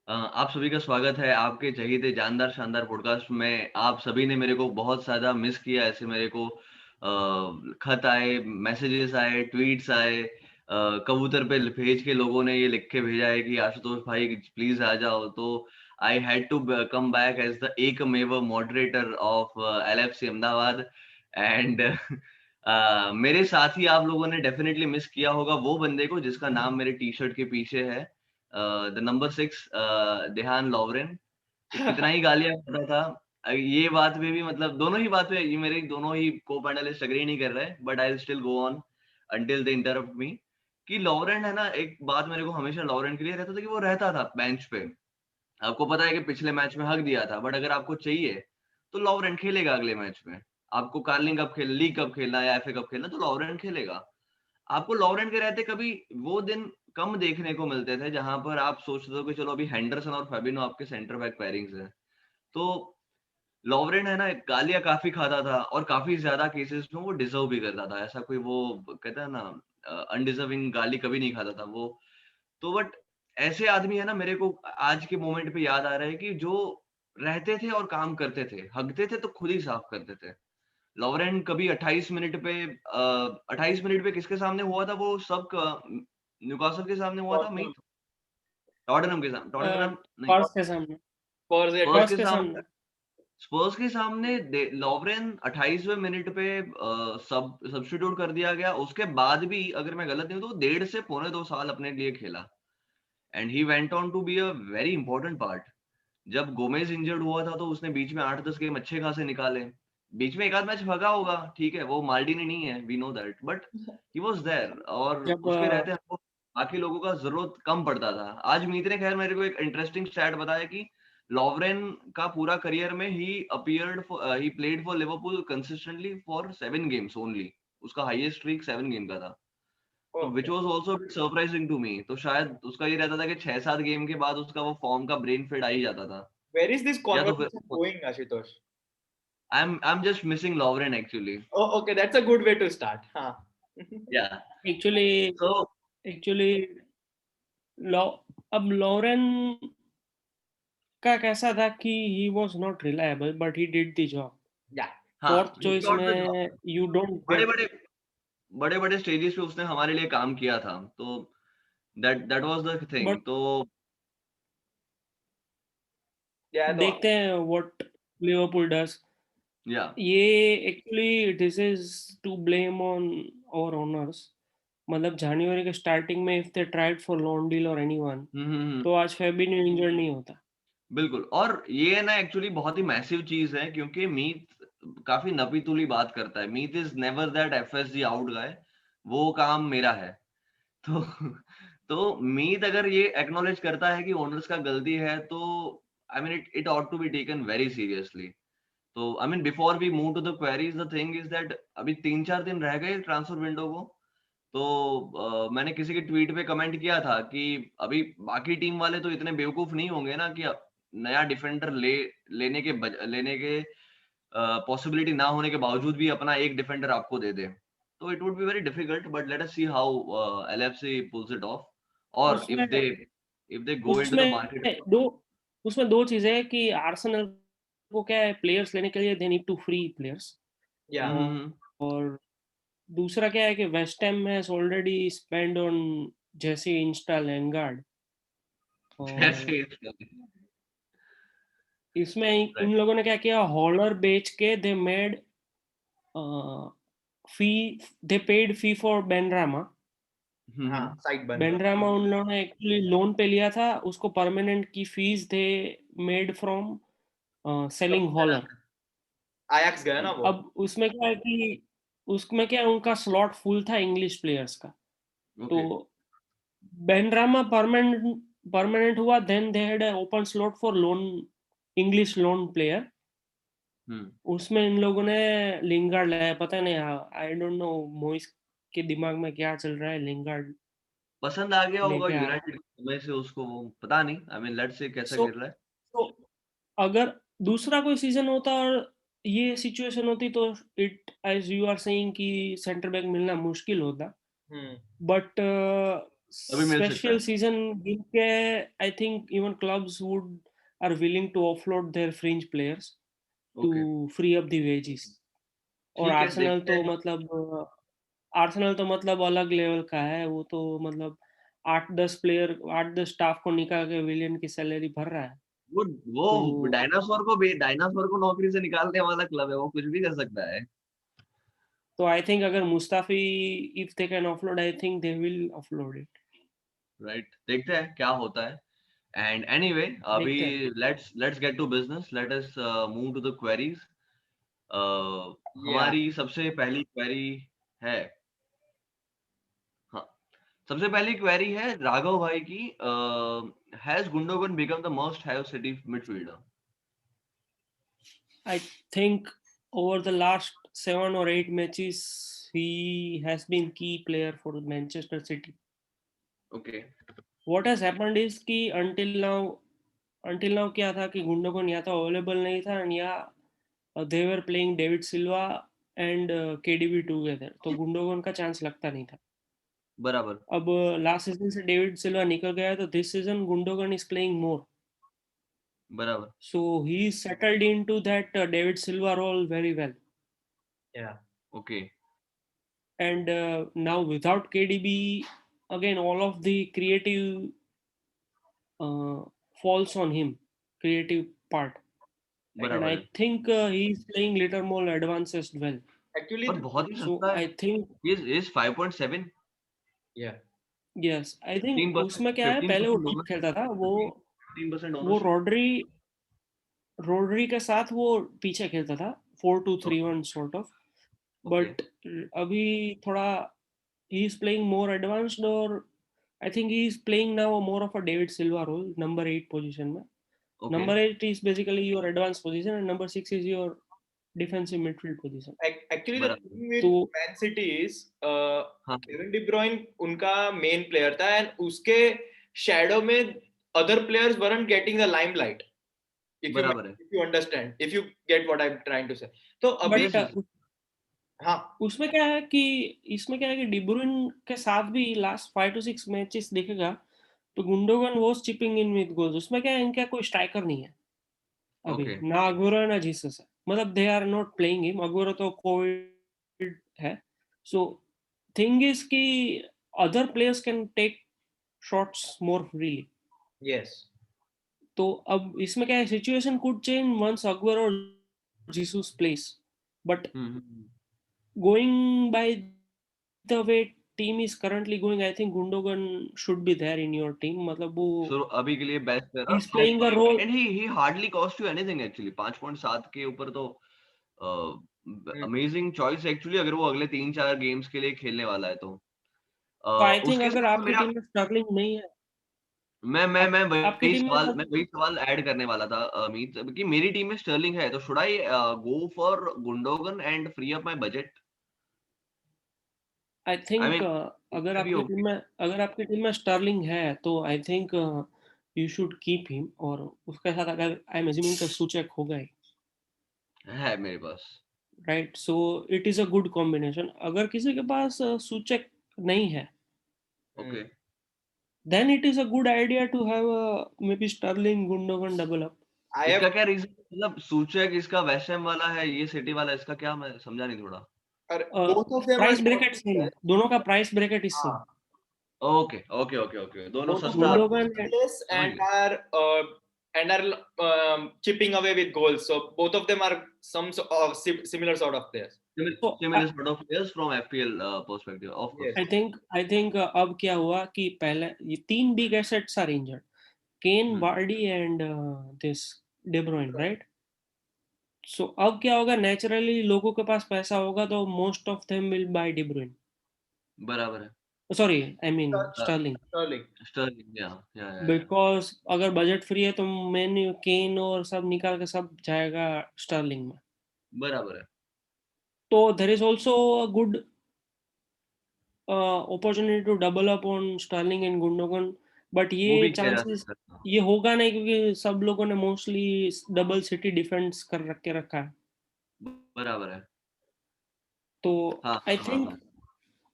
आप सभी का स्वागत है आपके चहेते जानदार शानदार पॉडकास्ट में। आप सभी ने मेरे को बहुत ज़्यादा मिस किया। ऐसे मेरे को खत आए, मैसेजेस आए, ट्वीट्स आए, कबूतर पे भेज के लोगों ने ये लिख के भेजा है कि आशुतोष भाई प्लीज़ आ जाओ। तो I had to come back as the एकमेव moderator of LFC Ahmedabad and मेरे साथ ही आप लोगों ने डेफिनिटली मिस किया होगा वो बंदे को जिसका नाम मेरे टी-शर्ट के पीछे है। The number 6 देहान लॉवरेन। वो कितना ही गालियाँ खाता था। ये बात पे भी मतलब दोनों ही बात पे ये मेरे दोनों ही को-पैनलिस्ट एग्री नहीं कर रहे हैं, but I will still go on until they interrupt मी कि लॉवरेन है ना, एक बात मेरे को हमेशा लॉवरेन के लिए रहता था कि वो रहता था बेंच पे। आपको पता है कि पिछले मैच में हक दिया था, बट अगर आपको चाहिए, तो लॉवरेन खेलेगा अगले मैच में। आपको कार्लिंग कप खेल लीग कप खेलना है या एफए कप खेलना है, तो लॉवरेन खेलेगा। आपको लॉरेंट के रहते कभी वो दिन कम देखने को मिलते थे जहां पर आप सोचते हो कि चलो अभी हेंडरसन और फेबिनो आपके सेंटर बैक पेयरिंग्स हैं। तो लॉरेंट है ना, गालियां काफी खाता था और काफी ज्यादा केसेस में वो डिजर्व भी करता था। ऐसा कोई वो कहता है ना, अनडिजर्विंग गाली कभी नहीं खाता था वो। तो बट ऐसे आदमी है ना, मेरे को आज के मोमेंट पे याद आ रहा है कि जो रहते थे और काम करते थे, हकते थे तो खुद ही साफ करते थे। लॉरेन कभी 28 मिनट पे 28 मिनट पे किसके सामने हुआ था वो सब न्यूकासल के सामने हुआ था मीत टॉटनहम के सामने टॉटनहम नहीं स्पर्स के सामने स्पर्स या स्पर्स स्पर्स के के सामने सामने स्पर्स के सामने लॉवरेन 28वें मिनट पे सब्स्टिट्यूट कर दिया गया। उसके बाद भी अगर मैं गलत नहीं हूँ तो 1.5 से 2.25 साल अपने लिए खेला and he went on to be a very important part. जब गोमेज इंजर्ड हुआ था तो उसने बीच में 8-10 गेम अच्छे खासे निकाले। बीच में एक आध मैच भगा होगा, ठीक है, वो माल्डिनी नहीं है, we know that, but he was there और जब उसके रहते हमको बाकी लोगों का ज़रूरत कम पड़ता था। आज मीत ने खैर मेरे को एक इंटरेस्टिंग स्टैट बताया कि लॉवरेन का पूरा करियर में ही played for Liverpool consistently for 7 games only. उसका हाईएस्ट स्ट्रीक 7 गेम का था। तो which okay. Was also surprising to me. तो शायद उसका ये रहता था कि 6-7 गेम के बाद उसका वो फॉर्म का ब्रेन फेड आ ही जाता था। Where is this या तो फिर conversation going, Ashutosh? I'm just missing Lovren actually. Oh, okay, that's a good way to start. Huh. Yeah. Actually So actually law अब लॉरेन का कैसा था कि he was not reliable but he did the job. Yeah. Fourth हाँ, he choice got the job. में you don't get बड़े-बड़े बड़े-बड़े stages पे उसने हमारे लिए काम किया था। तो that was the thing. But तो Yeah, no. देखते हैं व्हाट लिवरपूल डज। या ये actually this is to blame on our owners. मतलब जनवरी के स्टार्टिंग में if they tried for loan deal और एनीवन हुँ। तो आज फेबिन्यो इंजर्ड नहीं होता। बिल्कुल। और ये ना एक्चुअली बहुत ही मैसिव चीज़ है क्योंकि मीत काफ़ी नपी-तुली बात करता है। Meet is never that FSG out guy. वो काम मेरा है। तो तो मीत अगर ये एक्नॉलेज करता है कि ओनर्स का गलती है तो I mean it it ought to be taken very seriously. तो I mean before we move to the queries the thing is that अभी 3-4 दिन रह गए ट्रांसफर विंडो को। तो मैंने किसी के ट्वीट पे कमेंट किया था कि अभी बाकी टीम वाले तो इतने बेवकूफ नहीं होंगे ना कि नया डिफेंडर लेने के पॉसिबिलिटी ना होने के बावजूद भी अपना एक डिफेंडर आपको दे दे। तो it would be very difficult but let us see how LFC pulls it off. और उसमें if they go into the उसमें मार्केट। दो उसमें 2 चीज़ें हैं कि आर्सेनल को क्या है प्लेयर्स लेने के लिए they need to free players Yeah. और दूसरा क्या है कि West Ham has already spend on Jesse इंस्टा लिंगार्ड और जैसे इसमें इन राइट। लोगों ने क्या किया हॉलर बेच के दे मेड फी they paid fee for Benrahma. हाँ, साइड बन रहा। बेनरामा उन लोगों ने एक्चुअली लोन पे लिया था उसको परमानेंट की fees they made from selling Haller. Ajax गया ना वो। अब उसमें क्या है कि उसमें क्या है उनका स्लॉट फुल था इंग्लिश प्लेयर्स का। तो ओके। बेनरामा परमानेंट परमानेंट हुआ then they had open slot for loan English loan player. Hmm. उसमें इन लोगों ने लिंगार्ड लाया पता नहीं आई डोंट नो मोइस के दिमाग में क्या चल रहा है लिंगार्ड पसंद आ गया होगा लेके आ रहा है। यूनाइटेड में से उसको, वो पता नहीं, आई मीन लेट्स से कैसा सो खेल रहा है। तो अगर दूसरा कोई सीजन होता और ये सिचुएशन होती तो it as you are saying कि सेंटर बैक मिलना मुश्किल होता हम्म। बट अभी मिल सकता special है। season गिन के I think even clubs are willing to offload their fringe players okay, to free up the wages. और ठीक है, आर्सेनल देखते तो हैं। मतलब आर्सेनल तो मतलब अलग लेवल का है, वो तो मतलब 8-10 स्टाफ को निकाल के विलियन की सैलरी भर रहा है। वो वो तो डायनासोर को नौकरी से निकालने वाला क्लब है, वो कुछ भी कर सकता है। आई थिंक अगर Mustafi if they can offload, I think they will offload it. Right, देखते हैं क्या होता है। एंड एनीवे, अभी देखते हैं। Let's get to business, let us move to the queries. Yeah. हमारी सबसे पहली क्वेरी है, हाँ, सबसे पहली क्वेरी है राघव भाई की। Has Gundogan become the must have city midfielder? I think over the last 7 or 8 matches, he has been key player for Manchester City. Okay, What has happened is कि until now क्या था कि Gundogan या तो available नहीं था या they were playing David Silva and KDB together, तो गुंडोगन का चांस लगता नहीं था। बराबर अब लास्ट सीजन से डेविड सिल्वा निकल गया तो this season Gundogan is playing more, बराबर। so he settled into that David Silva role very well. Yeah. Okay, And now without KDB, again all of the creative uh, falls on him, creative part, and बराबर I है। think he's playing little more advanced as well. Actually, और बहुत ही So सस्ता है। I think is 5.7, yeah. yes, I think 15%, उसमें क्या है, पहले वो 15% डीप ओनरशिप, खेलता था, वो 15% वो ओनरशिप। रोड्री के साथ वो पीछे खेलता था 4-2-3-1 sort of, ओके, but अभी थोड़ा he is playing more advanced, और I think he is playing now more of a David Silva role, number 8 position में. Okay, Number 8 is basically your advanced position and number 6 is your defensive midfield position. Actually, the बराबर। thing with तो Man City is हाँ, Kevin De Bruyne उनका main player था and उसके shadow में other players weren't getting the limelight. बराबर है। If you understand, if you get what I'm trying to say. तो अभी यस, बट यस। हाँ उसमें क्या है कि इसमें क्या है कि डिब्रूइन के साथ भी लास्ट 5 to 6 मैचेस देखेगा तो Gundogan was chipping in with goals. उसमें क्या है, इनका कोई स्ट्राइकर नहीं है अभी, ओके, ना अगुरो ना जीसस है, मतलब they are not playing him. Aguero तो कोविड है, सो थिंग इज कि other players can take shots more freely. yes. तो अब इसमें क्या है, situation could change once Aguero और Jesus plays, but going by the way team is currently going, I think Gundogan should be there in your team. मतलब वो सो अभी के लिए बेस्ट है। he's playing a role. And he hardly cost you anything actually. 5.7 के ऊपर तो amazing choice actually, अगर वो अगले 3-4 गेम्स के लिए खेलने वाला है तो। तो आई थिंक उसके अगर साथ आपकी मेरा, टीम में स्ट्रगलिंग नहीं है, मैं आपकी टीम में मैं वही सवाल ऐड करने वाला था अमित, कि मेरी टीम में स्टर्लिंग है तो should I go for Gundogan and free up my budget? I I think mean अगर आपकी टीम में स्टर्लिंग है तो I think you should keep him. और उसके साथ अगर आई एम अज्यूमिंग का सूचक होगा ही, है मेरे पास। Right, so it is a good combination. अगर किसी के पास सूचक नहीं है, okay, then it is a good idea to have a maybe Sterling Gundogan double up. I have इसका क्या रीजन, मतलब सूचक इसका वेस्ट हैम वाला है, ये सिटी वाला, इसका क्या, मैं समझा नहीं थोड़ा। both of them are price short bracket same है, players. दोनों का प्राइस ब्रैकेट इज सेम। हाँ, ओके, ओके, ओके, ओके, दोनों both of them सस्ता। are गुंडोगन costless समझ and गया। are chipping away with goals. So both of them are similar sort of players. तो Similar sort of players from FPL perspective, of course. Yes. I think अब क्या हुआ कि पहले ये 3 big assets are injured, Kane, Vardy and this De Bruyne, right. So अब क्या होगा, नेचुरली लोगों के पास पैसा होगा तो most of them will buy De Bruyne, बराबर है। Sorry I mean Ster- Sterling, Sterling. Sterling, या। बिकॉज अगर बजट फ्री है तो मैंने केन और सब निकाल के सब जाएगा स्टर्लिंग में। बराबर है। तो there is also a good opportunity to double up on Sterling and Gundogan, but वो ये भी किया जा चांसेस सकता है। ये होगा नहीं क्योंकि सब लोगों ने मोस्टली डबल सिटी डिफेंस कर रखा है। बराबर है। तो हाँ, आई हाँ, हाँ, थिंक हाँ।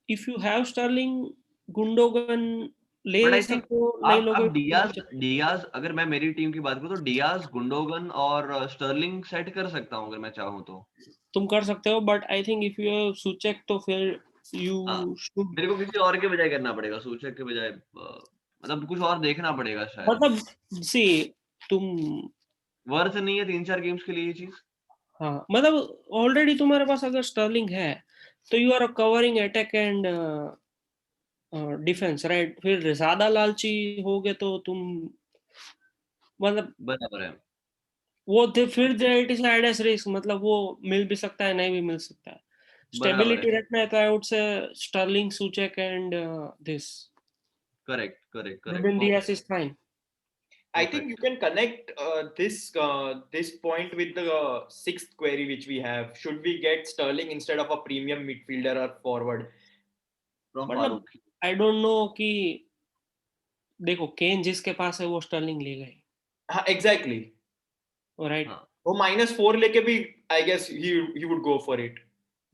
If you have Sterling, Gundogan ले बट आई थिंक सकते हो, ले लोगे आप तो डियाज डियाज अगर मैं मेरी टीम की बात करूँ तो डियाज, गुंडोगन और स्टर्लिंग सेट कर सकता हूँ अगर मैं चाहूँ तो। तुम कर सकते हो, but I think if you Soucek तो फिर हाँ, यू शुड, मेरे को किसी और के बजाय करना पड़ेगा, सूचक के बजाय मतलब कुछ और देखना पड़ेगा शायद। मतलब सी तुम, वर्थ नहीं है 3-4 गेम्स के लिए ये चीज। हाँ मतलब ऑलरेडी तुम्हारे पास अगर स्टर्लिंग है तो you are covering attack and defence, right? फिर ज्यादा लालची होगे तो तुम, मतलब बराबर है। वो फिर it is side as risk, मतलब वो मिल भी सकता है, नहीं भी मिल सकता है। बराबर स्टेबिलिटी है। रखना है तो आई वुड से स्टर्लिंग, सूचक and this correct correct correct, Ruben Dias perfect is fine. I think you perfect. can connect this point with the sixth query which we have. Should we get Sterling instead of a premium midfielder or forward? From मतलब फारूक। आई don't no कि, देखो केन जिसके पास है वो Stirling ले गए, हाँ, exactly. Right? हाँ वो -4 लेके भी I guess he would go for it.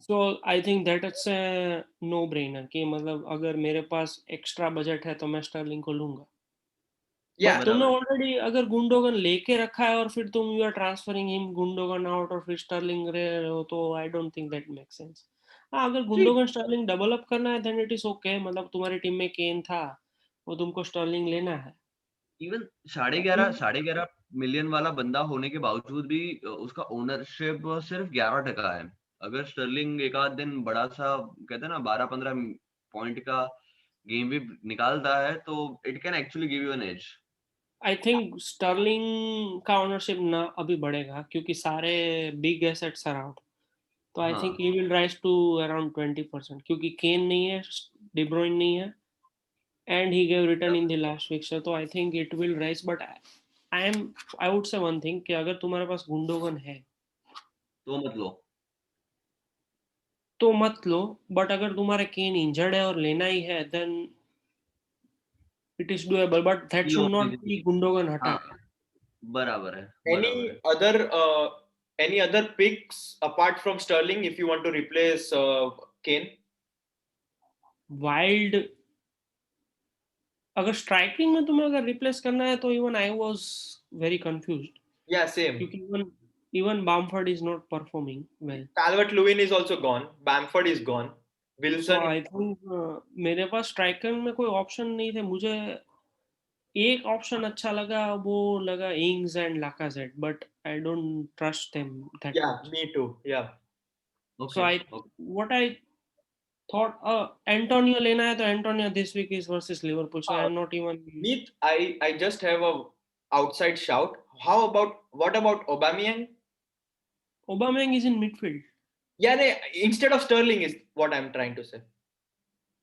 So I think that it's no brainer कि मतलब अगर मेरे पास एक्स्ट्रा बजट है तो मैं स्टर्लिंग को लूंगा. बट Yeah, तुमने बराबर है। ऑलरेडी अगर गुंडोगन लेके रखा है और फिर तुम you are transferring him Gundogan out और फिर स्टर्लिंग रहे हो, तो I don't think that make sense. हाँ, अगर see, गुंडोगन स्टर्लिंग डेवलप करना है देन इट इज ओके, मतलब तुम्हारी टीम में केन था, वो तुमको स्टर्लिंग लेना है. इवन 11.5 मिलियन वाला बंदा होने के बावजूद भी उसका ओनरशिप सिर्फ 11% है। अगर स्टर्लिंग एक आध दिन बड़ा सा कहते हैं ना 12-15 पॉइंट का गेम भी निकालता है तो it can actually give you an edge. I think Sterling का ओनरशिप ना अभी बढ़ेगा क्योंकि सारे बिग एसेट्स आर आउट. तो आई थिंक हाँ he will rise to around 20% क्योंकि केन नहीं है, डिब्रोइन नहीं है, and he gave return in the last fixture, तो I think it will rise. But I would say one thing कि अगर तुम्हारे पास गुंडोगन है तो मत लो। तो मत लो, बट अगर तुम्हारे केन इंजर्ड है और लेना ही है then it is doable, but that ये शुड और नॉट बी चीजें। गुंडोगन हटा हाँ, के. बराबर है बराबर है। any other any other picks apart from Sterling if you want to replace Kane? वाइल्ड, अगर स्ट्राइकिंग में तुम्हें अगर रिप्लेस करना है तो even I was very confused Yeah, same. क्योंकि even Bamford is not performing well. Calvert-Lewin is also gone. Bamford is gone. So Wilson. I think मेरे पास स्ट्राइकर में कोई ऑप्शन नहीं थे. मुझे एक ऑप्शन अच्छा लगा, वो लगा Ings and Lacazette, but I don't trust them that Yeah, much. me too. Yeah. So okay I okay. What I thought, Antonio लेना है तो Antonio this week is versus Liverpool, so I Uh, am not even. Meet, I just have a outside shout. What about Aubameyang? Aubameyang is in midfield. Yeah, instead of Sterling is what I'm trying to say.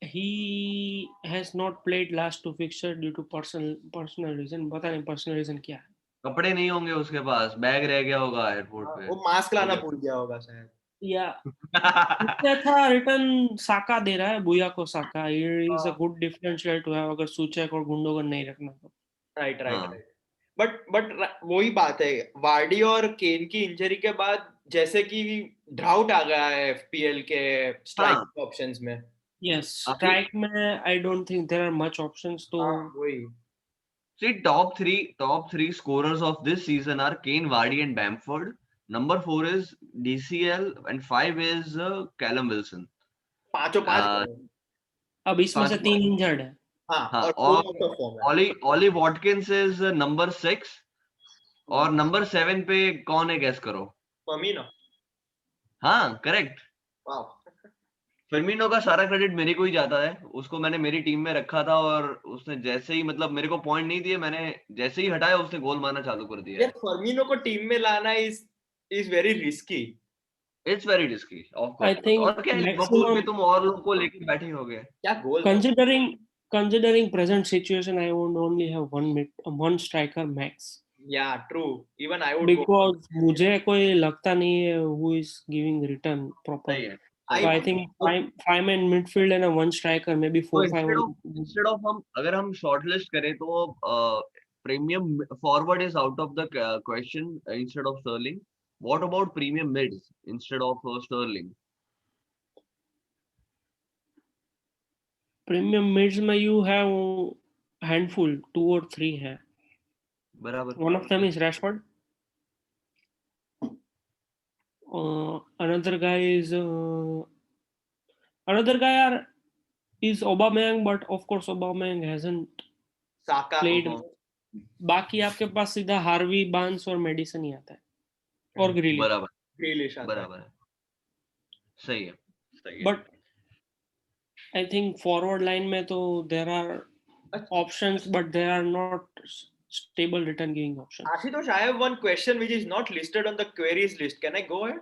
He has not played last two fixture due to personal reason. पता नहीं personal reason क्या है. कपड़े नहीं होंगे उसके पास, bag रह गया होगा एयरपोर्ट हाँ, पे। वो मास्क हो लाना गया। भूल गया होगा शायद. या इससे अच्छा रिटर्न साका दे रहा है, बुया को साका इज अ हाँ, गुड डिफरेंशियल टू हैव अगर सूचक और गुंडोगन नहीं रखना तो. राइट राइट हाँ राइट. बट वही बात है, वार्डी और केन की इंजरी के बाद जैसे कि ड्राउट आ गया है एफपीएल के हाँ। स्ट्राइक ऑप्शंस में. यस, अभी स्ट्राइक में I don't think there are much options. तो हाँ, वही. see top three scorers of this season are Kane, Vardy, and Bamford. Number 4 is DCL, and 5 is Callum Wilson. पांचों पांच Uh, गए. अब इसमें से पांच 3 इंजर्ड है. हाँ, हाँ, और दो और आउट ऑफ फॉर्म है. ओली वॉटकिंस इज नंबर 6 और नंबर 7 पे कौन है गैस करो? फर्मिनो. हाँ करेक्ट। वाह. फर्मिनो का सारा क्रेडिट मेरे को ही जाता है। उसको मैंने मेरी टीम में रखा था और उसने जैसे ही मतलब मेरे को पॉइंट नहीं दिए, मैंने जैसे ही हटाया उसने गोल मारना चालू कर दिया यार है। फर्मिनो को टीम में लाना is very risky. It's very risky of I course. Think और क्या है, लिवरपूल मैक्सिमम में तुम और लोगों को लेके बैठे होगे। क्या गोल था. considering present situation I would only have one striker max, या true. Even I would go. because मुझे कोई लगता नहीं है who is giving return proper. सही है So सही आई I है। think five man midfield and a one striker, maybe तो 4-5 इंस्टेड ऑफ हम अगर हम शॉर्टलिस्ट करें तो premium forward is out of the question instead of Sterling. What about premium mids instead of Sterling? premium mids में you have handful, 2 or 3 है. बराबर. One of them is Rashford. Another guy is Aubameyang, but of course Aubameyang hasn't Saka. played. बाकी आपके पास सीधा Harvey, Barnes और medicine ही आता है और ग्रिलिश. बराबर. Grealish आता है. बराबर है. सही है. सही है. But I think forward line में तो there are options, but they are not stable return giving options. Ashutosh, I have one question which is not listed on the queries list. Can I go ahead?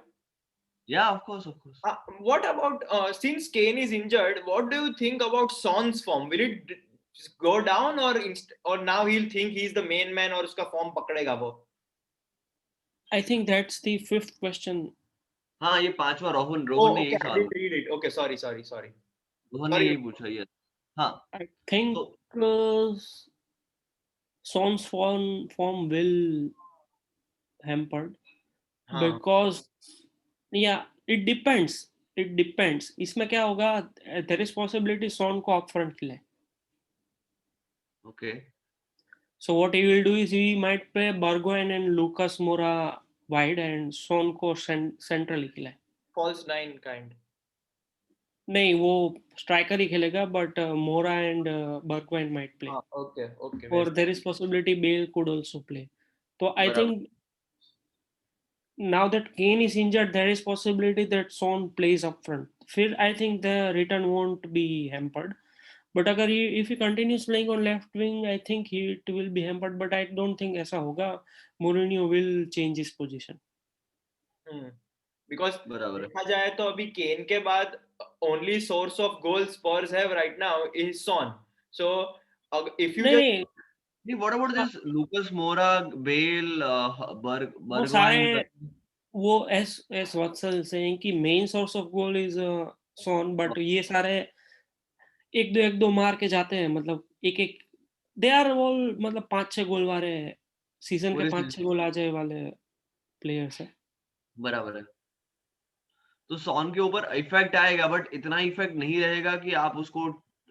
Yeah, of course, of course. What about since Kane is injured? What do you think about Son's form? Will it go down or now he'll think he's the main man और उसका form पकड़ेगा वो? I think that's the 5th question. हाँ, ये 5वां रोहन ने Okay, यही I सवाल didn't read it. Okay, sorry. Rohan ने यही पूछा ये. हाँ. I think Son's form will hampered because it depends. इसमें क्या होगा? There is possibility Son को up front खिलाए. Okay. So what he will do is he might play Bergwijn and Lucas Moura wide and Son को central खिलाए. False 9 kind. नहीं, वो striker ही खेलेगा, but Moura and Bergwijn might play. Okay. Or there is possibility Bale could also play. So I think now that Kane is injured, there is possibility that Son plays up front. फिर I think the return won't be hampered. But अगर if he continues playing on left wing, I think it will be hampered. But I don't think ऐसा होगा. Mourinho will change his position. Because देखा जाए तो अभी केन के बाद only source of goals Spurs have right now is Son. So if you नहीं, what about this Lucas Moura, Bale, वो सारे वो as Vatsal saying कि main source of goal is Son, but ये सारे एक दो मार के जाते हैं, मतलब एक दे आर ऑल मतलब 5-6 गोल वाले सीजन के 5-6 गोल आ जाए वाले प्लेयर्स है. बराबर है. तो सॉन के ऊपर इफेक्ट आएगा, बट इतना इफेक्ट नहीं रहेगा कि आप उसको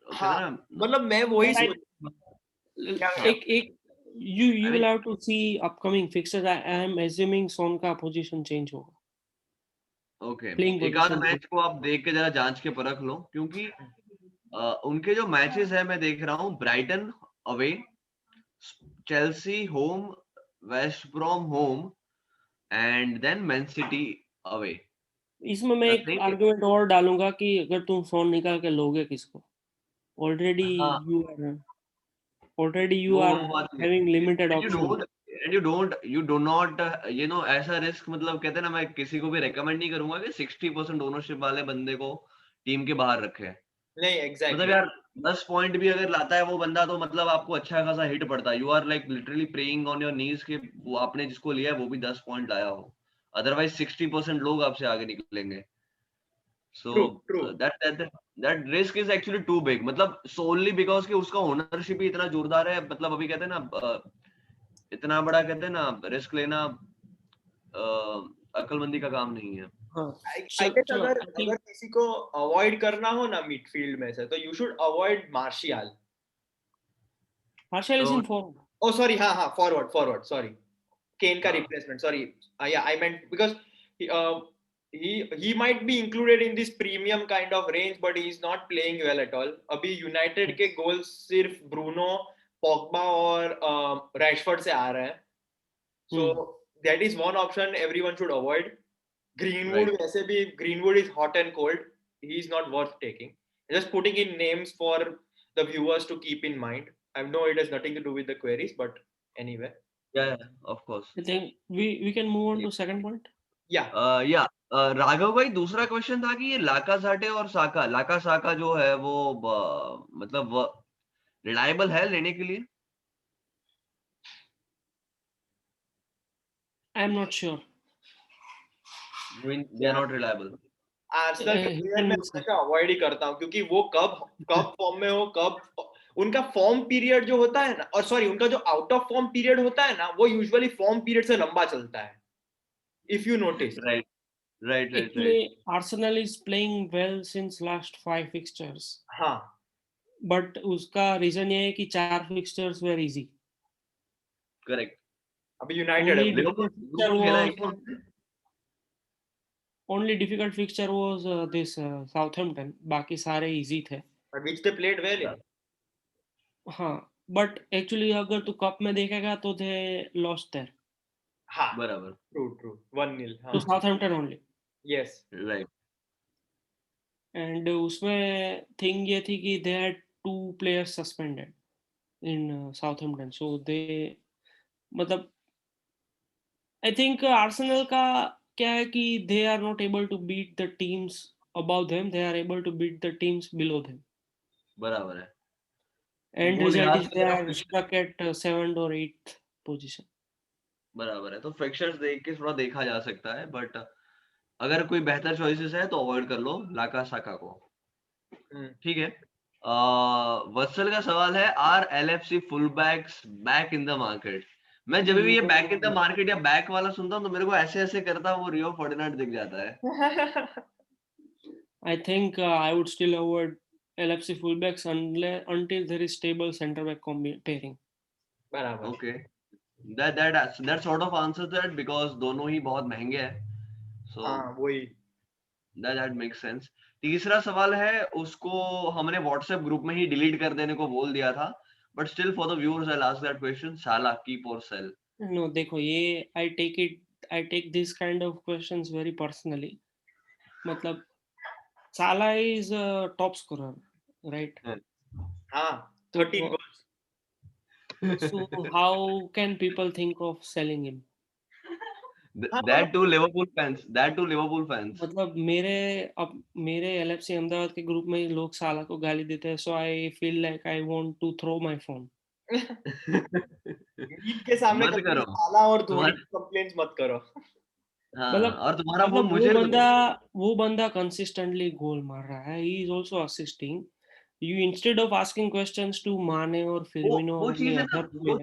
मतलब मैं वही एक you will have to see upcoming fixtures. I am assuming Son का पोजीशन चेंज होगा. ओके. एक आध मैच को आप देख के जरा जांच के परख लो, क्योंकि उनके जो मैचेस है मैं देख रहा हूँ, Brighton away, Chelsea home, West Brom home and then Man City away. इसमें मैं एक आर्गुमेंट और डालूंगा कि अगर तुम सोन निकाल के लोगे किसको? Already you are having limited options. And you do not ऐसा रिस्क, मतलब कहते हैं ना, मैं किसी को भी रेकमेंड नहीं करूंगा कि 60% ओनरशिप वाले बंदे को टीम के बाहर रखे. नहीं, एग्जैक्टली. मतलब यार 10 पॉइंट भी अगर लाता है वो बंदा, तो मतलब आपको अच्छा खासा हिट पड़ता है. You are like literally praying on your knees कि वो आपने जिसको लिया है वो भी 10 पॉइंट लाया हो. अदरवाइज 60% लोग आपसे आगे निकलेंगे. So that risk is actually too big. मतलब solely because कि उसका ओनरशिप ही इतना जोरदार है. मतलब अभी कहते हैं ना, इतना बड़ा कहते हैं ना, रिस्क लेना अकलमंदी का काम नहीं है. अगर किसी को अवॉइड करना हो ना मिडफील्ड में से, तो you should avoid martial. Martial is in form. Oh sorry, forward, sorry. Kane का replacement, sorry. Yeah, I meant because he might be included in this premium kind of range, but he's not playing well at all. अभी United के goals सिर्फ Bruno, Pogba और Rashford से आ रहे हैं. So that is one option everyone should avoid. Greenwood, वैसे भी Greenwood is hot and cold. He is not worth taking. Just putting in names for the viewers to keep in mind. I know it has nothing to do with the queries, but anyway. Yeah, of course. I think we can move on to second point. Yeah. Raghav भाई, दूसरा question था कि ये लाकाज़ेटे और साका जो है वो मतलब रिलायबल है लेने के लिए? I am not sure. I mean, they are not reliable. Arsenal के प्लेयर मैं हमेशा अवॉइड ही करता हूं, क्योंकि वो कब फॉर्म में हो, कब उनका फॉर्म पीरियड जो होता है ना, और सॉरी उनका जो आउट ऑफ फॉर्म पीरियड होता है ना, वो यूजुअली फॉर्म पीरियड से लंबा चलता है. If you notice. Right. Actually, Arsenal is playing well since last 5 fixtures. हाँ. बट उसका रीजन ये है कि 4 फिक्सचर्स वेर इजी. करेक्ट. अभी यूनाइटेड Only है. difficult fixture लिवरपूल खेला है was क्या? only difficult fixture was this Southampton. बाकी सारे इजी थे. But which they played well in. हाँ, बट एक्चुअली अगर तू कप में देखेगा तो दे लॉस्ट देयर हाँ, बराबर. true. 1-0. टू हाँ. Southampton only. Yes. Right. And उसमें थिंग ये थी कि they had 2 players suspended in Southampton, so they मतलब आई थिंक आर्सेनल का क्या है कि they are not able to beat the teams above them, they are able to beat the teams below them. बराबर है. एंड वो result लिहाज is से दे अगर are stuck at 7th or 8th पोजीशन. बराबर है, तो फिक्चर्स देख के थोड़ा देखा जा सकता है, बट अगर कोई बेहतर चॉइसेस है तो अवॉइड कर लो लाका साका को. ठीक है. वत्सल का सवाल है, are LFC full backs back in the market? मैं जब भी ये बैक इन द मार्केट या बैक वाला सुनता हूँ तो मेरे को ऐसे ऐसे करता वो रियो फर्डिनांड दिख जाता है. I think I would still avoid LFC fullbacks until there is stable centre back pairing. बराबर. Okay. that sort of answers that because दोनों ही बहुत महंगे हैं, so हाँ, वही. that makes sense. तीसरा सवाल है, उसको हमने व्हाट्सएप ग्रुप में ही डिलीट कर देने को बोल दिया था, but still for the viewers I ask that question, साला कीप और सेल? No, देखो ये I take this kind of questions very personally. मतलब Salah is a top scorer, right? हाँ, 13 goals. So how can people think of selling him? that too Liverpool fans. मतलब मेरे LFC Ahmedabad के group में लोग साला को गाली देते हैं, so I feel like I want to throw my phone. Eid के सामने मत कभी करो. साला और धोनी तुम्हारा कंप्लेंट्स मत करो. हाँ, मतलब और तुम्हारा फोन मतलब मुझे दो. वो बंदा कंसिस्टेंटली गोल मार रहा है. He is also assisting. You instead of asking questions to Mane or Firmino वो or any चीज है ना, other player.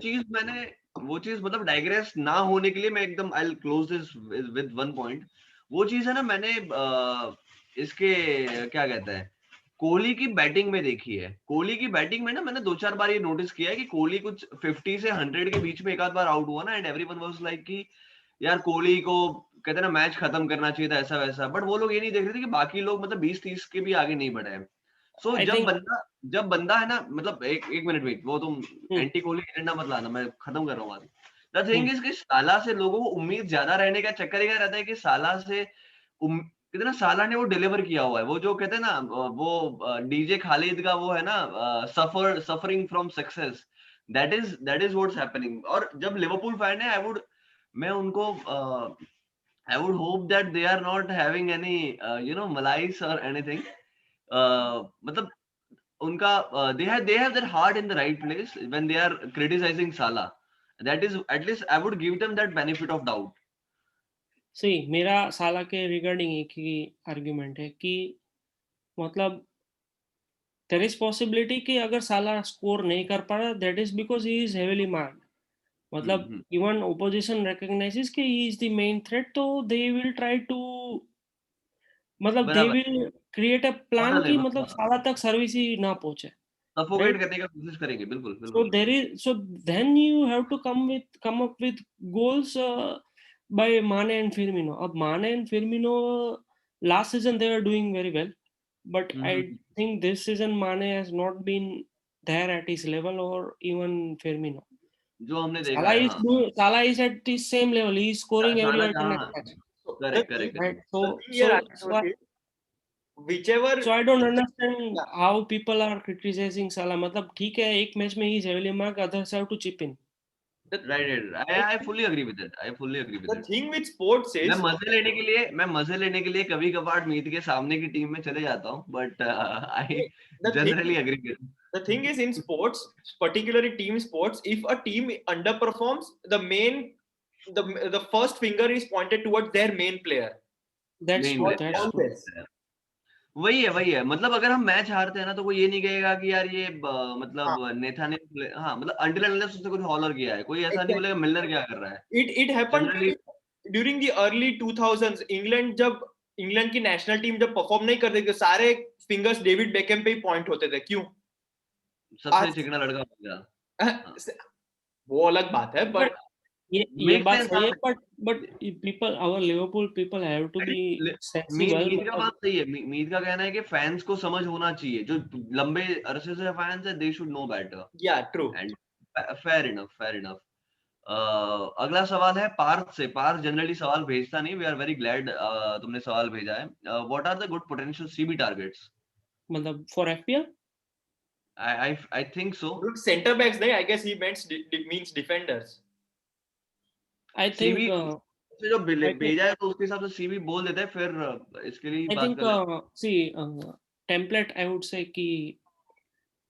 वो चीज मतलब डाइग्रेस ना होने के लिए मैं एकदम I will close this with one point. वो चीज है ना, मैंने इसके क्या कहते हैं, कोहली की बैटिंग में देखी है. कोहली की बैटिंग में ना मैंने 2-4 बार ये नोटिस किया है कि कोहली कुछ 50 से 100 के बीच में एक आध बार आउट हुआ ना, एंड एवरीवन वाज लाइक कि यार कोहली को कहते हैं ना मैच खत्म करना चाहिए था, ऐसा वैसा. बट वो लोग ये नहीं देख रहे थे कि बाकी लोग मतलब 20-30 के भी आगे नहीं बढ़े हैं. सो I think जब बंदा है ना, मतलब एक मिनट वेट, वो तुम एंटी कोहली एजेंडा मत लाना, मैं खत्म कर रहा हूँ बात. द थिंग इज कि साला से लोगों को उम्मीद ज्यादा रहने का चक्कर ये रहता है कि साला से कितना साला ने वो डिलीवर किया हुआ है. वो जो कहते हैं ना, वो डीजे खालिद का वो है ना, suffering from success, that is what's happening. और जब लिवरपूल फैन है, मैं उनको I would hope that they are not having any malaise or anything. मतलब उनका they have their heart in the right place when they are criticizing Salah. That is, at least I would give them that benefit of doubt. see मेरा साला के regarding एक ही argument है कि मतलब there is possibility कि अगर साला स्कोर नहीं कर पा रहा, that is because he is heavily marked. मतलब even opposition recognizes कि he is the main threat, तो they will try to मतलब they बराबर. will create a plan model है कि मतलब मतलब साला तक सर्विस ही ना पहुंचे, सफोकेट right? करने का कोशिश करेंगे. बिल्कुल So बिल्कुल. then you have to come up with goals by Mane and Firmino. अब Mane and Firmino last season they were doing very well, but I think this season Mane has not been there at his level or even Firmino. जो हमने देखा है. हाँ, Salah is at the same level. He is scoring every साला alternate जहाँ. match, So correct. right? the thing here, Ashutosh, is whichever. So I don't understand how people are criticizing Salah. मतलब ठीक है, एक मैच में he is heavily marked, others have to chip in. Right. I fully agree with it. The thing with sports is मैं मजे लेने के लिए कभी कभार मीत के सामने की टीम में चले जाता हूँ, but I generally agree with. the thing is in sports, particularly team sports, if a team underperforms, the first finger is pointed towards their main player. That's Always. वही है. मतलब अगर हम मैच हारते हैं ना, तो कोई ये नहीं कहेगा कि यार ये मतलब नेथा ने हाँ मतलब अंटिल अनलेस उसने कुछ हॉलर किया है, कोई ऐसा नहीं बोलेगा मिलर क्या कर रहा है. It happened during the early 2000s. England की नेशनल टीम जब परफॉर्म नहीं करती थी, सारे फिंगर्स डेविड बेकहम पे ही पॉइंट होते थे. क्यों? सबसे आज चिकना लड़का बन गया। हाँ। वो अलग बात है, बट बट ये मेक बात सेंस। सही है, but people, our Liverpool people have to be sensible. Meet का मतलब बात सही है। मीत का कहना है कि फैंस को समझ होना चाहिए, जो लंबे अरसे से फैंस है, दे शुड नो बेटर। या true. And fair enough, fair enough. अगला सवाल है पार्थ से। पार्थ जनरली सवाल भेजता नहीं, वी आर वेरी ग्लैड तुमने सवाल भेजा है। What are the good potential CB targets? मतलब for FPL I think so. Centre backs नहीं, I guess he means defenders. I CB think से जो आई थिंक भेजा है तो उसके हिसाब से सीबी बोल देते हैं, फिर इसके लिए ही आई बात थिंक कर लेते सी टेम्पलेट आई वुड से कि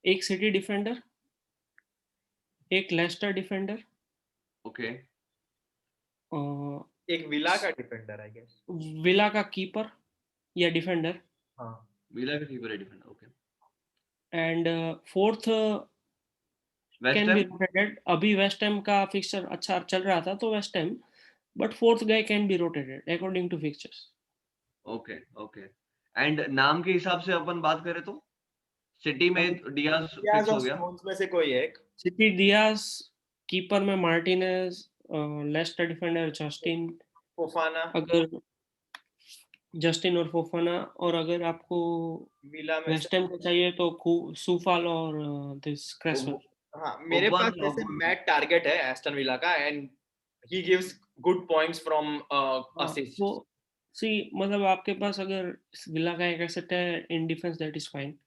एक सिटी डिफेंडर, एक लेस्टर डिफेंडर, हैं। ओके। एक विला का डिफेंडर आई गेस। विला का कीपर या डिफेंडर, हाँ। विला का कीपर है defender. Okay. And fourth West can be Ham. Rotated. अभी वेस्ट हैम का फिक्सचर अच्छा चल रहा था तो West Ham, but fourth guy can be rotated according to fixtures. Okay okay. And नाम के हिसाब से अपन बात करें तो सिटी में डियाज डियाज फिक्स और हो गया। स्टोन्स में से कोई एक। सिटी डियास, कीपर में Martinez, Leicester defender Justin, Fofana. अगर जस्टिन और फोफाना, और अगर आपको विला में से वेस्ट हैम को चाहिए तो सूफाल और दिस क्रेसवेल। हाँ, मेरे पास ओपन जैसे ओपन। मैट टारगेट है एस्टन विला का, and he gives good points from तो असिस्ट। सी मतलब आपके पास अगर विला का एक एसेट है in defence, that is fine.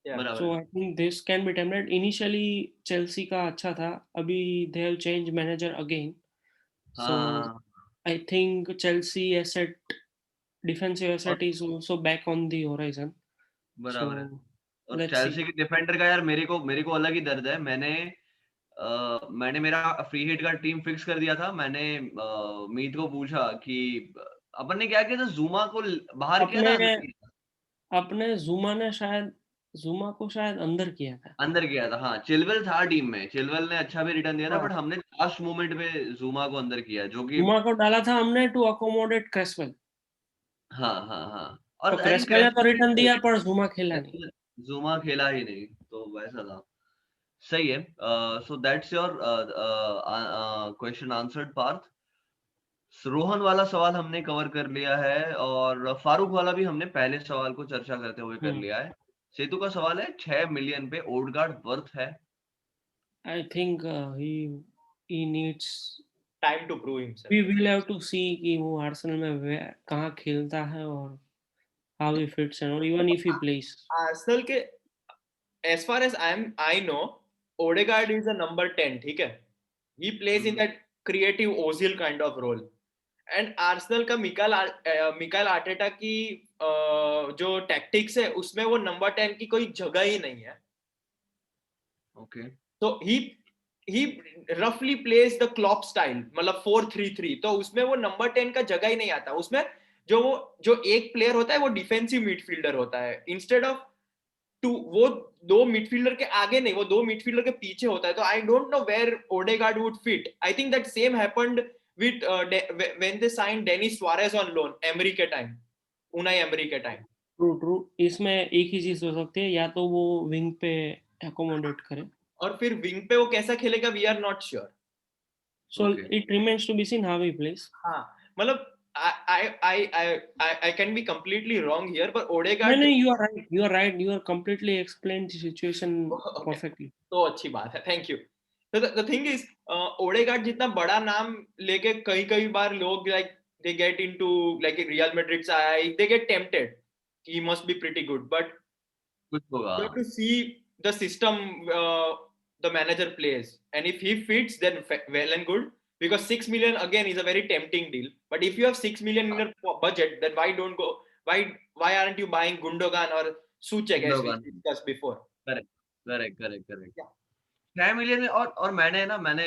या बराबर सो है। I think this can be template. Initially Chelsea का अच्छा था, अभी they have change manager again, so हाँ I think Chelsea asset, defensive और asset is also back on the horizon. So बराबर है। और let's see. चेल्सी की डिफेंडर का यार मेरे को अलग ही दर्द है। मैंने मेरा फ्री हिट का टीम फिक्स कर दिया था। मैंने मीत को पूछा कि अपन ने क्या किया था, जुमा को बाहर किया था अपने अंदर किया था? अपने जुमा को शायद अंदर किया था। अंदर किया था। हाँ, चिलवेल था टीम में। चिलवेल ने अच्छा भी रिटर्न दिया था, हाँ, बट हमने लास्ट मोमेंट पे जुमा को अंदर किया, जो कि जुमा को डाला था हमने टू अकोमोडेट क्रेसवेल। हाँ हाँ हाँ। तो और आई थिंक क्रेसवेल ने तो रिटर्न दिया पर जुमा खेला नहीं। जुमा खेला ही नहीं, तो वैसा था। सही है। So that's your question answered Parth. Rohan वाला सवाल हमने कवर कर लिया है, और फारूक वाला भी हमने पहले सवाल को चर्चा करते हुए कर हम्म, लिया है। सेतु का सवाल है 6 मिलियन पे ओडगार्ड वर्थ है? I think he needs, time to prove himself. we will have to see कि वो आर्सेनल में कहाँ खेलता है और how he fits and or even if he plays. Arsenal के as far as I know, Odegaard is a number 10, ठीक है? He plays in that creative Ozil kind of role. And Arsenal का Mikail Arteta की जो tactics है उसमें वो number 10 की कोई जगह ही नहीं है। ओके। तो ही रफली प्लेस द क्लॉप स्टाइल, मतलब 4-3-3, तो उसमें वो नंबर 10 का जगह ही नहीं आता। उसमें जो एक प्लेयर होता है वो डिफेंसिव मिडफील्डर होता है, इंस्टेड ऑफ टू वो दो मिडफील्डर के आगे नहीं, वो दो मिडफील्डर के पीछे होता है। तो I don't know where Odegaard would fit. I think that same happened with when they sign Denis Suarez on loan Emery के टाइम, उनाई एमरी के टाइम। ट्रू ट्रू, इसमें एक ही चीज हो सकती है, या तो वो विंग पे अकोमोडेट करे। और फिर विंग पे वो कैसा खेलेगा, we are not sure. So okay. it remains to be seen how he plays. हाँ, मतलब I can be completely wrong here, but No, Odegaard no, you are right. You are right. You are completely explained the situation okay, perfectly. तो अच्छी बात है, thank you. तो the thing is, Odegaard जितना बड़ा नाम लेके कई कई बार लोग like they get into, like real Madrid से आया, they get tempted, he must be pretty good, but कुछ होगा। you have to see the system the manager plays, and if he fits, then well and good, because 6 million again is a very tempting deal. But if you have 6 million in your budget, then why aren't you buying Gundogan or Soucek as we discussed before? Correct correct correct correct. Yeah. 6 million में। और मैंने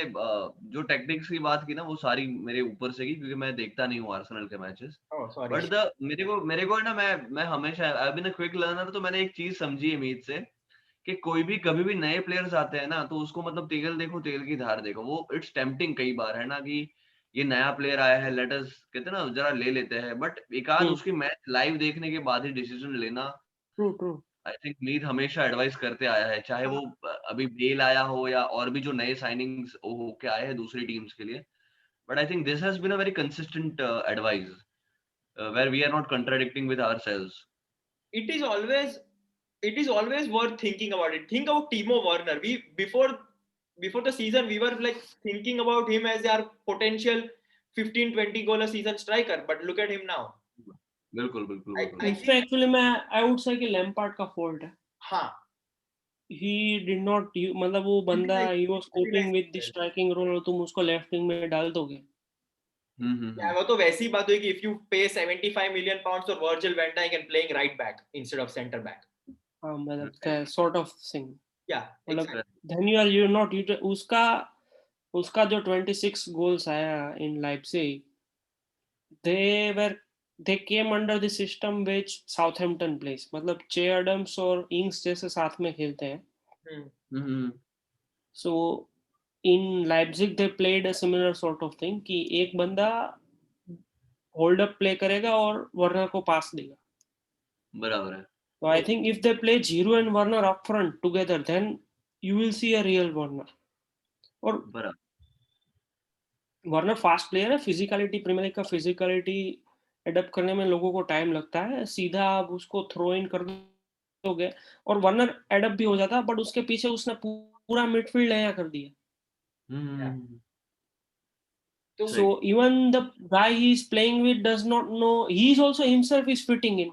जो tactics की बात की ना, वो सारी मेरे ऊपर से की, क्योंकि मैं देखता नहीं हूँ आर्सेनल के matches. Oh, sorry. But the मेरे को है ना, मैं हमेशा I have been a quick learner, तो मैंने एक चीज समझी है मीत से, कि कोई भी कभी भी नए प्लेयर्स आते हैं ना, तो उसको मतलब तेल देखो, तेल की धार देखो। वो इट्स टेम्पटिंग कई बार है ना, कि ये नया प्लेयर आया है, लेट अस कहते हैं ना, जरा ले लेते हैं। बट एक आध Hmm. उसकी मैच लाइव देखने के बाद ही डिसीजन लेना True, true. आई थिंक मीत हमेशा एडवाइस करते आया है, चाहे वो अभी बेल आया हो या और भी जो नए साइनिंग्स होके आए हैं दूसरी टीम्स के लिए, but I think this has been a very consistent advice where we are not contradicting with ourselves. it is always it is always worth thinking about it. Think about Timo Werner. We before the season we were like thinking about him as our potential 15-20 goal a season striker, but look at him now. बिल्कुल बिल्कुल I बिल्कुल. इस पे actually मैं आई would say कि Lampard का fault है. हाँ, ही डिड नॉट, मतलब वो बंदा ही was coping with the utilize. Striking role, और तुम उसको लेफ्ट विंग में डाल दोगे. Yeah, वो तो वैसी बात हुई कि if you pay 75 million pounds for Virgil van Dijk and playing right back instead of center back. हाँ, मतलब the sort of thing. Yeah, मतलब exactly. then you are not उसका जो 26 गोल्स आया इन Leipzig, they came under the system which Southampton plays. मतलब चे Adams और इंग्स जैसे साथ में खेलते हैं. So in Leipzig they played a similar sort of thing कि एक बंदा होल्ड अप प्ले करेगा और वर्नर को पास देगा. बराबर है. So I think if they play Giroud and Werner up front together, then you will see a real Werner. और बराबर. वर्नर फास्ट प्लेयर है. फिजिकलिटी, प्रीमियर लीग का फिजिकलिटी एडप्ट करने में लोगों को टाइम लगता है. सीधा आप उसको थ्रो इन कर दोगे और वर्नर एडप्ट भी हो जाता है, बट उसके पीछे उसने पूरा मिडफील्ड नया कर दिया. So even the guy he is playing with does not know, he is also himself is fitting in.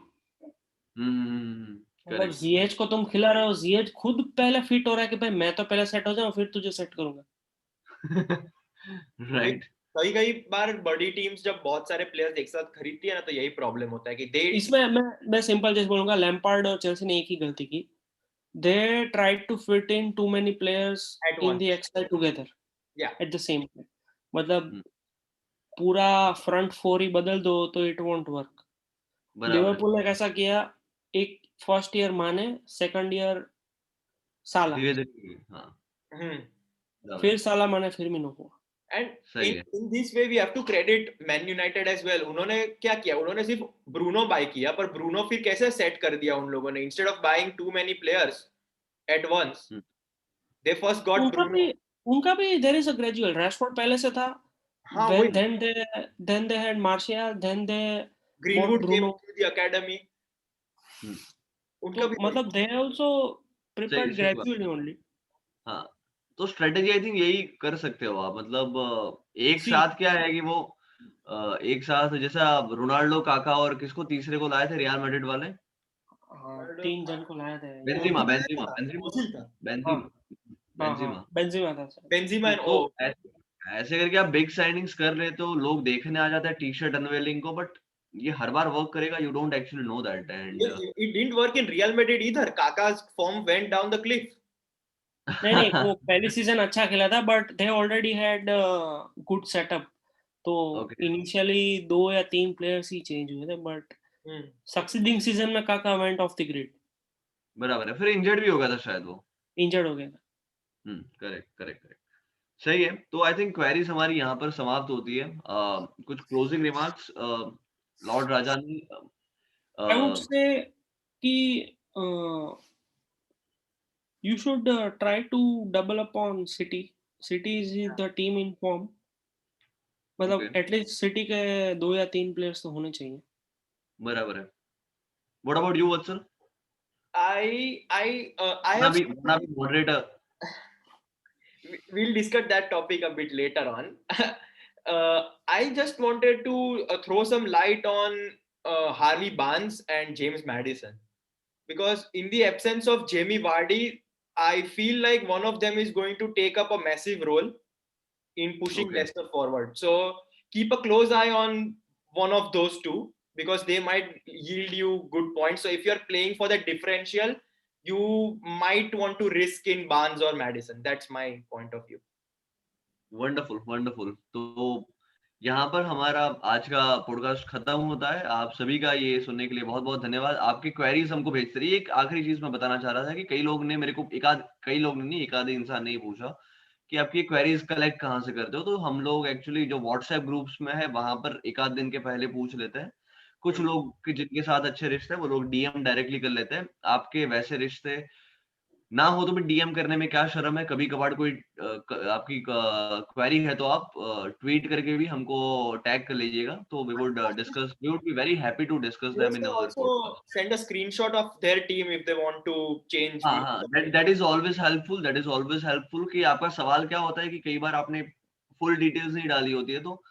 मतलब जीएच को तुम खिला रहे हो, जीएच खुद पहले फिट हो रहा है कि भाई मैं तो पहले सेट हो जाऊं फिर तुझे सेट करूंगा. राइट. कई बार बड़ी टीम्स जब बहुत सारे प्लेयर्स एक साथ खरीदती है ना, तो यही प्रॉब्लम होता है कि दे इसमें मैं सिंपल चीज बोलूंगा, लैम्पार्ड और चेल्सी ने एक ही गलती की. They tried to fit in too many players At in once. the Excel together. Yeah. At the same time. मतलब पूरा फ्रंट फोर ही बदल दो तो इट वोंट वर्क. लिवरपूल ने कैसा किया, एक फर्स्ट ईयर माने, सेकंड ईयर साला, फिर साला माने, फिर मिनो. And in this way we have to credit Man United as well. उन्होंने क्या किया, उन्होंने सिर्फ ब्रूनो बाय किया, पर ब्रूनो फिर कैसे सेट कर दिया उन लोगों ने. Instead of buying too many players at once, they first got Bruno. उनका भी there is a gradual. Rashford पहले से था. हाँ, वही. Then they had Martial, then they Greenwood Bruno. came to the academy. उनका भी मतलब they also prepared gradually only. हाँ, तो स्ट्रेटेजी आई थिंक यही कर सकते हो आप. मतलब एक साथ क्या है कि वो एक साथ जैसा रोनाल्डो, काका और किसको तीसरे को लाए थे रियल मैड्रिड वाले, 3 जन को लाए थे. बेंजीमा. तो ऐसे करके आप बिग साइनिंग्स कर रहे तो लोग देखने आ जाते हैं टी शर्ट अनवेलिंग को, बट ये हर बार वर्क करेगा, you don't actually know that. And it didn't work in Real Madrid either. Kaka's form went down the cliff. नहीं वो पहली सीजन अच्छा खेला था, but they already had good setup. तो इनिशियली 2 या 3 प्लेयर्स ही चेंज हुए थे, बट सक्सीडिंग सीजन में काका वेंट ऑफ द ग्रिड. बराबर है. फिर इंजर्ड भी हो गया था शायद, वो इंजर्ड हो गया था. करेक्ट. सही है. तो आई थिंक क्वेरीज हमारी यहाँ पर समाप्त होती है. कुछ closing remarks Lord Rajani. I would say कि you should try to double up on City. City is the team in form. मतलब एटलीस्ट सिटी के 2 या 3 प्लेयर्स तो होने चाहिए. बराबर है. What about you, Vatsal? I have moderator. We'll discuss that topic a bit later on. I just wanted to throw some light on Harvey Barnes and James Maddison, because in the absence of Jamie Vardy, I feel like one of them is going to take up a massive role in pushing Leicester forward. So keep a close eye on one of those two, because they might yield you good points. So if you're playing for the differential, you might want to risk in Barnes or Maddison. That's my point of view. Wonderful. तो यहाँ पर हमारा आज का podcast खत्म होता है. आप सभी का ये सुनने के लिए बहुत बहुत धन्यवाद. आपकी क्वेरीज हमको भेजते रहिए. एक आखिरी चीज मैं बताना चाह रहा था कि कई लोग ने मेरे को एक आधे इंसान ने पूछा कि आपकी क्वेरीज कलेक्ट कहाँ से करते हो. तो हम लोग एक्चुअली जो व्हाट्सएप ग्रुप्स में है वहां पर एक आध दिन के पहले पूछ लेते हैं. कुछ लोग के जिनके साथ अच्छे रिश्ते हैं वो लोग डीएम डायरेक्टली कर लेते हैं। आपके वैसे रिश्ते ना हो तो भी डीएम करने में क्या शर्म है? कभी-कभार कोई आपकी क्वेरी है तो आप ट्वीट करके भी हमको टैग कर लीजिएगा। तो we would be very happy to discuss them Viewers इन can our also podcast. send a screenshot of their team if they want to change हाँ, views. हाँ, दैट इज़ ऑलवेज़ हेल्पफुल कि आपका सवाल क्या होता है कि कई बार आपने फुल डिटेल्स नहीं डाली होती है, तो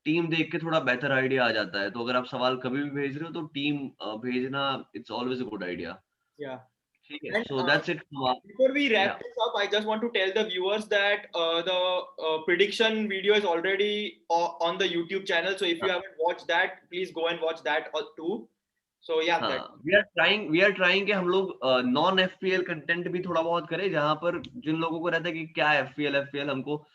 टीम देख के थोड़ा बेहतर आइडिया आ जाता है। तो अगर आप सवाल कभी भी भेज रहे हो तो टीम भेजना it's always a good idea. Yeah. ठीक है? And so that's it from before we या wrap this up, I just want to tell the viewers that the prediction video is already on the YouTube channel. So if you haven't watched that, please go and watch that too. So yeah, that. हाँ, we are trying कि हम लोग non FPL content भी थोड़ा बहुत करें, जहाँ पर जिन लोगों को रहता है कि क्या एफपीएल हमको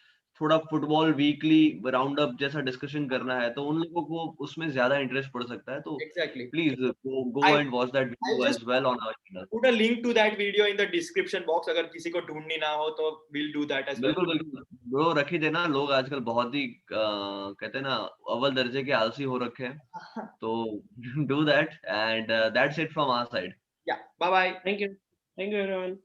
थोड़ा फुटबॉल वीकली राउंड अप जैसा डिस्कशन करना है, तो उन लोगों को उसमें ज्यादा इंटरेस्ट पड़ सकता है। तो Exactly. Please go I and watch that I'll video just as well on our channel. put a link to that video in the description box. अगर किसी को ढूंढनी ना हो तो we'll do that as well. बिल्कुल बिल्कुल ब्रो, रख ही देना। लोग आजकल बहुत ही कहते हैं ना, अव्वल दर्जे के आलसी हो रखे हैं। तो do that and that's it from our side. Yeah. Bye bye. Thank you everyone.